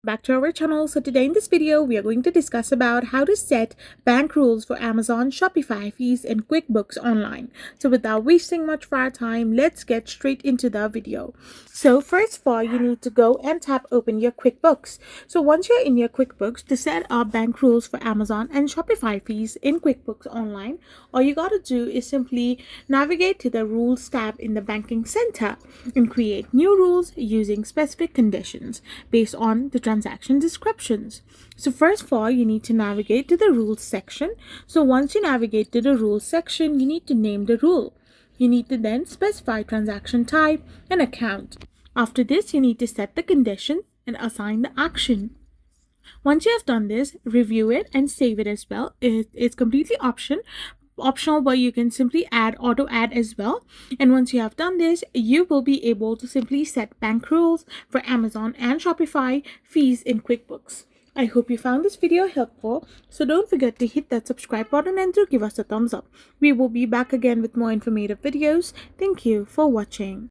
back to our channel. So today in this video we are going to discuss about how to set bank rules for Amazon Shopify fees in QuickBooks Online. So without wasting much of our time, let's get straight into the video. So first of all, you need to go and tap open your QuickBooks. So once you're in your QuickBooks, to set up bank rules for Amazon and Shopify fees in QuickBooks Online, all you got to do is simply navigate to the rules tab in the banking center and create new rules using specific conditions based on the transaction descriptions. So first of all, you need to navigate to the rules section. So once you navigate to the rules section, you need to name the rule. You need to then specify transaction type and account. After this, you need to set the condition and assign the action. Once you have done this, review it and save it as well. It's completely optional, but you can simply auto add as well. And once you have done this, you will be able to simply set bank rules for Amazon and Shopify fees in QuickBooks. I hope you found this video helpful, so don't forget to hit that subscribe button and to give us a thumbs up. We will be back again with more informative videos. Thank you for watching.